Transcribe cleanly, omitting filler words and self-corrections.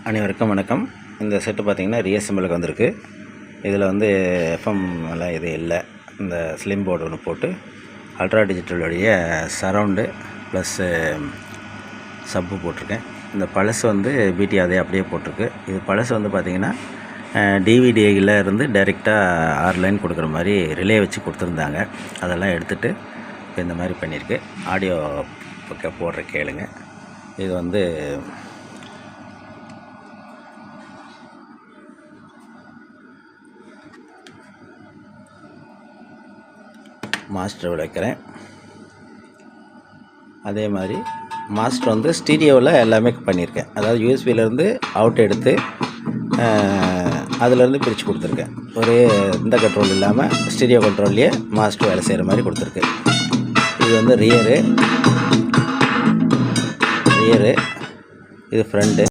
அனைவருக்கும் வணக்கம். இந்த செட்டு பார்த்திங்கன்னா ரீஎஸ்எம்எலுக்கு வந்திருக்கு. இதில் வந்து எஃப்எம் எல்லாம் இது இல்லை. இந்த ஸ்லிம் போர்டு ஒன்று போட்டு அல்ட்ரா டிஜிட்டலுடைய சரவுண்டு ப்ளஸ்ஸு சப்பு போட்டிருக்கேன். இந்த பழசு வந்து பிடி அதே அப்படியே போட்டிருக்கு. இது பழசு வந்து பார்த்திங்கன்னா டிவிடியில் இருந்து டைரெக்டாக 6 லைன் கொடுக்குற மாதிரி ரிலே வச்சு கொடுத்துருந்தாங்க. அதெல்லாம் எடுத்துகிட்டு இப்போ இந்த மாதிரி பண்ணியிருக்கு. ஆடியோ பக்கம் போடுற கேளுங்க. இது வந்து மாஸ்டர் வைக்கிறேன். அதே மாதிரி மாஸ்டர் வந்து ஸ்டீரியோவில் எல்லாமே பண்ணியிருக்கேன். அதாவது யூஎஸ்பியிலேருந்து அவுட் எடுத்து அதிலேருந்து பிரித்து கொடுத்துருக்கேன். ஒரே இந்த கண்ட்ரோல் இல்லாமல் ஸ்டீரியோ கண்ட்ரோல்லையே மாஸ்டர் வேலை செய்கிற மாதிரி கொடுத்துருக்கு. இது வந்து ரியரு, இது ஃப்ரண்ட்டு.